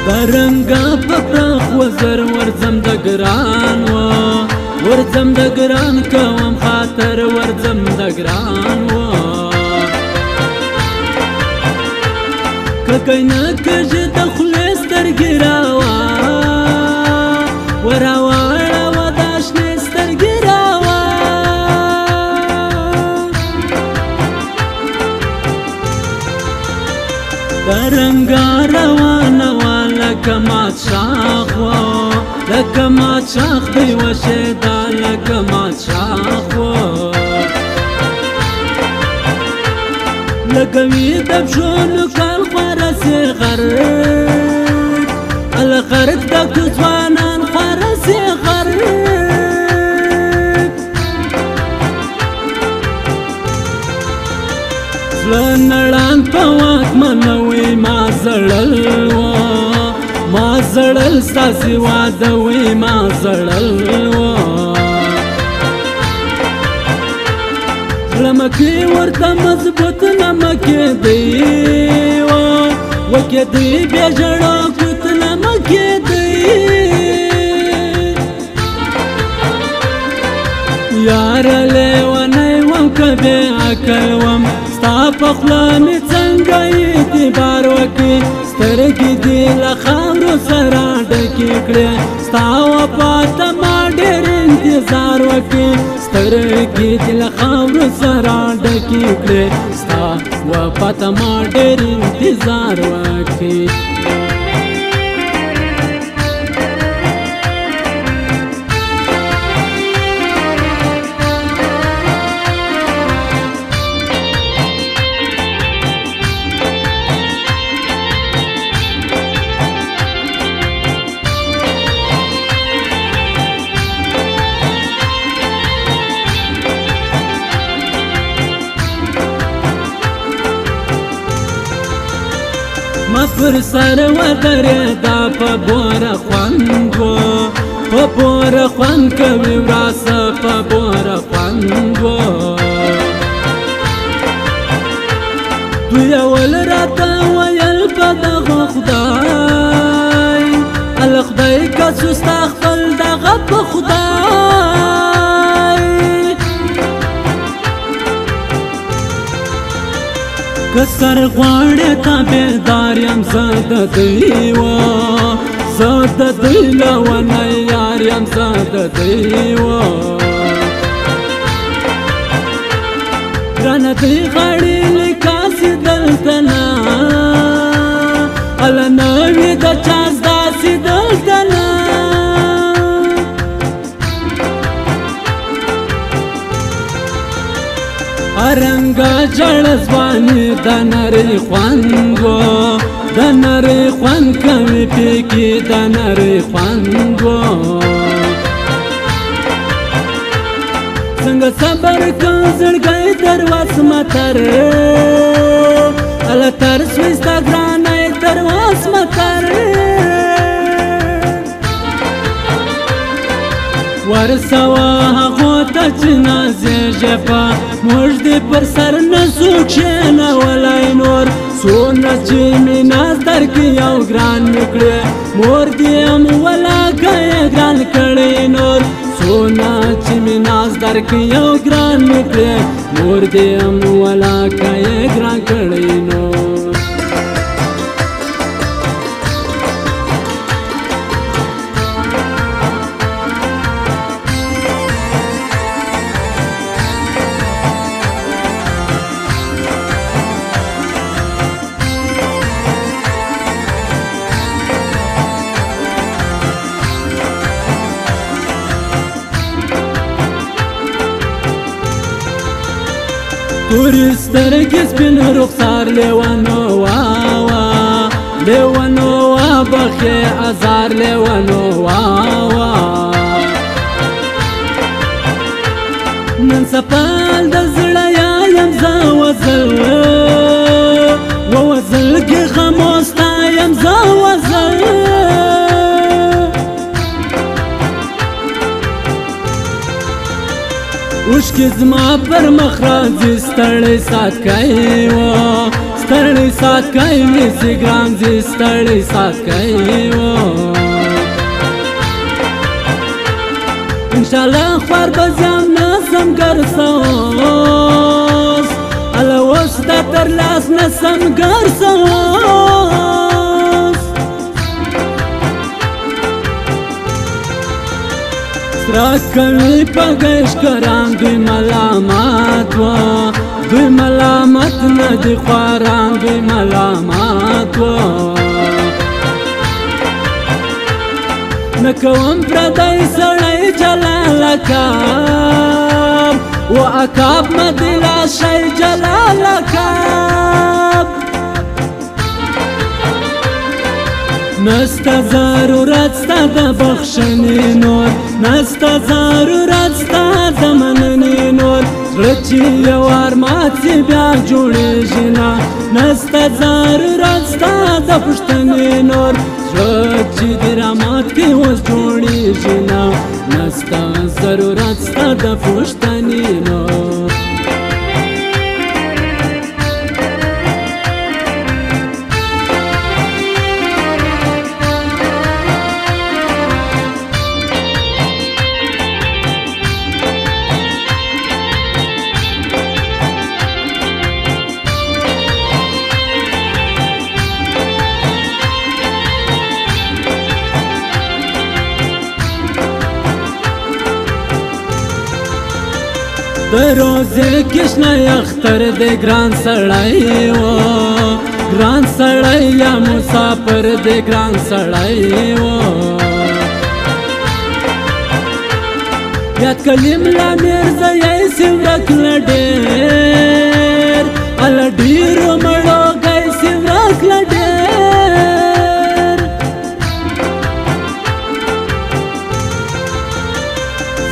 برنګا پپرخ وزر ورځم د ګران و ورځم د ګران کوم خاطر ورځم د ګران و ککینه کژه د خلې سترګې راوا وراواړه و د شنې سترګې راوا برنګا روانه لکه مات شاخ و لکه مات شاخ دی وشیدا لکه مات شاخ و لکه وی د بشونو کال خورسې غرق الغرق د کوځوانان خورسې غرق زړه نړان په واک منوي ما زړل و ما زړل ستاسې واده وي ما زړل و زړه مکې ورته مضبوط نه مکېدی و وکېدی بیا ژړا کوت نه مکېدی یاره لیونی وم که بې عقل وم ستا په خوله مې څنګه اعتبار وکړي سترګې دې له خاورو سره ډکې کړې ستا وفا ته ما ډېر انتظار وکړي سترګې دې له خاورو سره ډکې کړې ستا وفا ته ما ډېر انتظار وکړي ما پر سر ودرېدا په بوره خوند و په بوره خوند کوي وراسه په بوره خوند و دوی اول راته ویل په دغه خدای ال خدای که څه ستا خپل دغه په خدای که سر غواړې تابعدار یم زه د دوی و زه د دوی لیونی یار یم زه د دوی و ګرانه دوی غاړې لیکاسې دلته نه هله نه وي د چا داسې دلته نه رنګا جړ ځواني د نری خوند و د نری خوند کوي پکې د نری خوند و څنګه صبر کوم زړګی تر وسمه تر هله تر سوی ستا ګرانه تر وسمه تر ورسوه هغو ته چې نازېږې په موږ دې پر سر نه څو کښېنولی نور څونه چې مې ناز درکړي او ګران مې کړې مور دې هم ولاکه یې ګران کړی نور څونه چې مې ناز درکړي او ګران مې کړې مور دې هم ولاکه یې ګران کړی نور تورې سترګې سپین رخسار لیونو واوا لیونو وا بخې ازار لیونو واوا نن سپال د زړه یم زه وزل ووزل کې خاموستا یم زه وزل اوښکې زما پر مخ راځي ستړی ساتکی و ستړی سات کوي نیسی ګران زی ستړی سات کوي انشاءالله خوار بزیم نسم ګرځوس اله اوس دا تر لاس نسم ګرځوس سره کوي په ګشکران دوی ملامت و دوی ملامت نه دي خواران دوی ملامت و نکوم پردی سړی جلال کاب و اکاب مدلا شی جلال کاب نستا ضرورت ستا د بخښنې نور نستا ضرورت ستا د مننې نور زړه چې یو وار مات سي بیا جوړېږي نه نستا ضرورت ستا د پوښتنې نور زړه چې دې رامات کړي اوس جوړېږي نه نستا ضرورت ستا د پوښتنې نور د روزې کښنه اختر دی ګران سړی و ګران سړی یا مسافر دی ګران سړی و یاد کلیم لا میرزه یې سی ورک له ډېر اله ډېرو مړو ګی سی ورک له ډېر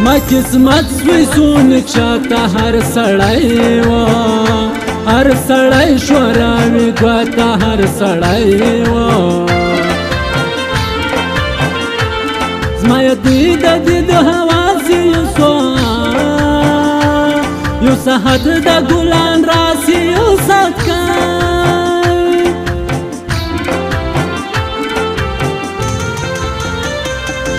ما قسمت سوی سونک شاته هر سړی و هر سړی شوراوي ګواته هر سړی و زما یدی د دې د حواسي یو ساعت د ګلان راسي یو ساعت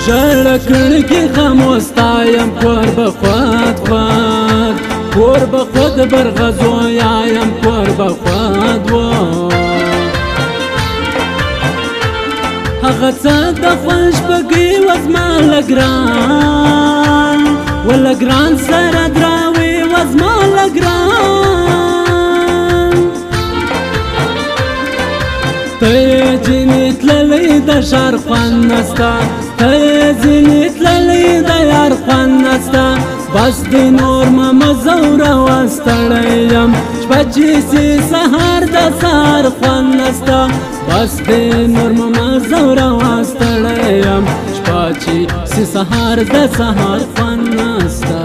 ژړه کړکۍ خاموستا یم کور به خواد خواد کور به خود برغزویا یم کور به خواد و هغه څه د خوښ بګي و زما له ګران و له ګران سره دراوي و زما له ګران ته یې جینې تللی د ښار خوند نسته ته یې ځینې تللی د یار خوند نسته بس د نور مه مزوروه ستړی یم شپه چې سي سهار د سهار خوند نسته بس د نور مه مزوروه ستړی یم شپه چې سي سهار د سهار خوند نسته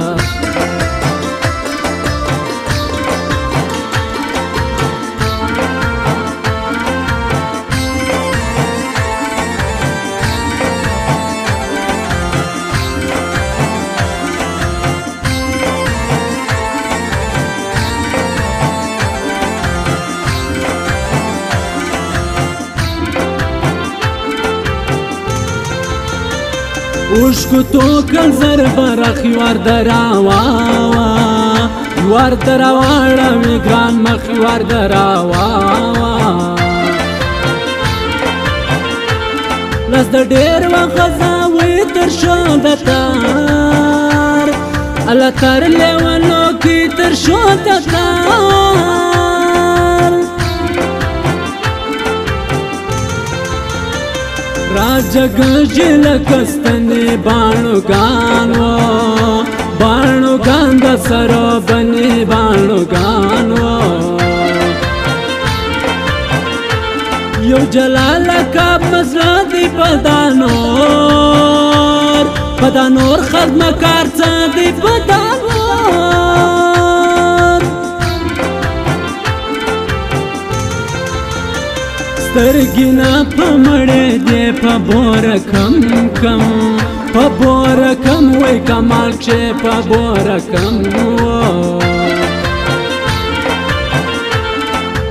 اوشکو تو کل زر برخ یوار دراواوا یوار دراواړه وی ګران مخ یوار دراواوا لاس د ډېر وخت غزاوي تر شو د تار الله تر لیونو کې تر شو د تار راجا گجل کستنی بانو گانو بانو گان د سرو بنی بانو گانو یو جلال کاب مزرا دی پدانور پدانور خدمه کارڅه دی پدانور سترګینا په مړې دی په بور کم کم په بور کم وای کمال چې په بور کم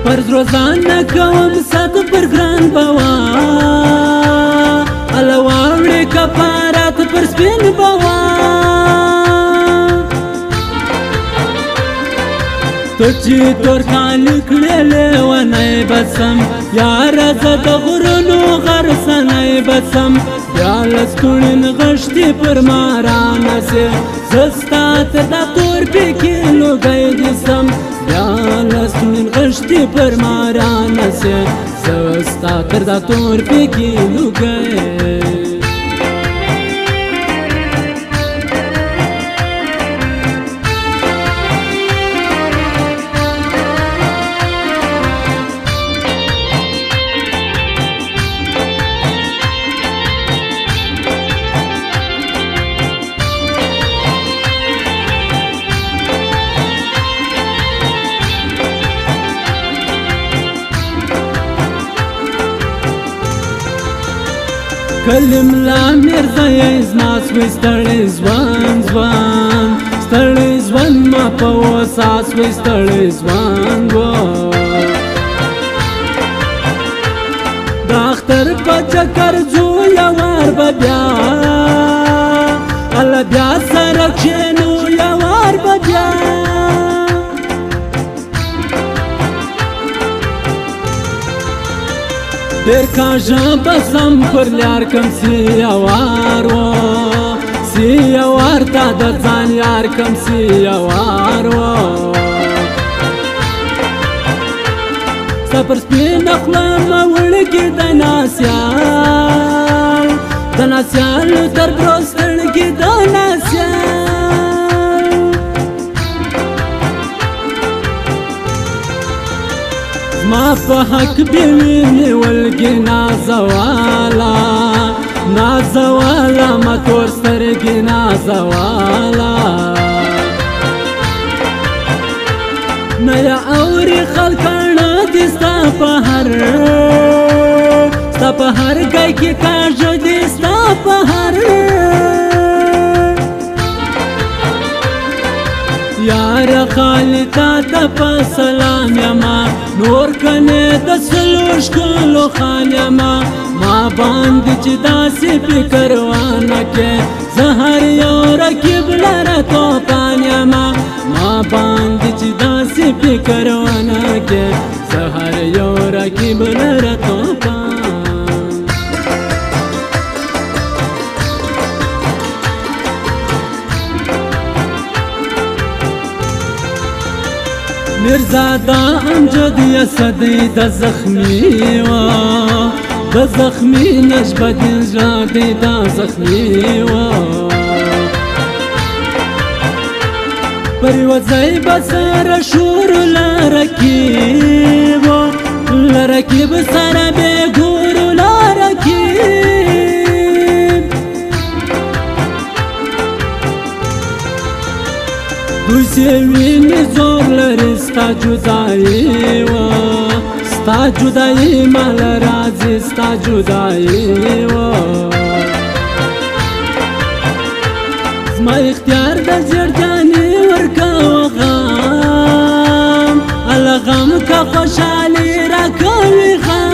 په فرض روزانه کوم ست پر ګران بوا الواوړې کفارات پر سپین بوا تو چې تور کال کړې لیونی بسم یاره زه د غرونو غرڅنی بسم بیا لستوڼي نغښتې پر مارانه سې زه ستا تر دا تور پیکې لوګی دې سم بیا لستوڼي نغښتې پر مارانه سې زه ستا تر دا تور پیکې لوګی کلم لا مرزا یې زما سوی ستړی ځوان ځوان ستړی ځوان ما په وسا سوی ستړی ځوان و د اختر په چکر ځو یوار به بیا الله بیا سره کښېنو یوار به بیا ډېر کاږه بسم پر لیار کم سیوار و سیوار تا د ځان یار کم سیوار و ستا پر سپینه خوله مه وړکې د ناسیال د ناسیال تر برو ستړکې د ناسیال ما په حق بیوی نیولګي نازوالا نازوالا ما تور سترګې نازوالا نه یا اوري خلکانه دي ستا په هر ګای کې کاږه دي ستا په هر یار خالی تا ته په سلام یما نور کنه د سلو ښکلو خان یما ما باندې چې داسې فکر وانه کې زه هر یو رقیب لره توپان یما ما باندې چې داسې فکر وانه کې زه هر یو رقیب لره توپان مرزادا امجد یسدی د زخمی و د زخمی نشبد جادی د زخمی و پری وزای بسر شور لرکیب سر بے گور لرکیب دوسی وینی زور لري ستا جدائی و ستا جدائی مال رازی ستا جدائی و زما اختیار د زیرجانی ورکا و غام الغم کا خوشحالی را کوي غام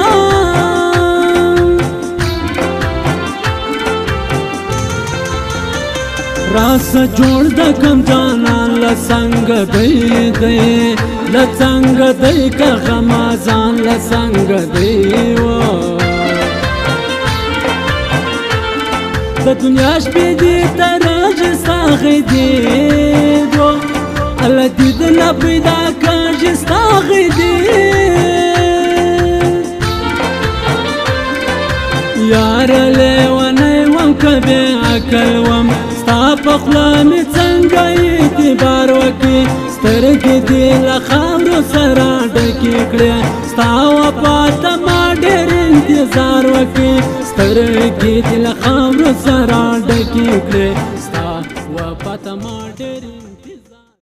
راس جوړ د کم جانان لسنگ دی لڅنګ دی که غمازان لسنگ دی و د دنیا شپې دي ترج ساغې دي دو الله دې د نه پیدا کړ ساغې دي یار لیونی وم که بې عقل وم ستا په خوله مې څنګه اعتبار وکړي سترګې دې له خاورو سره ډکې کړې ستا وفا ته ما ډېر انتظار وکړي سترګې دې له خاورو سره ډکې کړې ستا وفا ته ما ډېر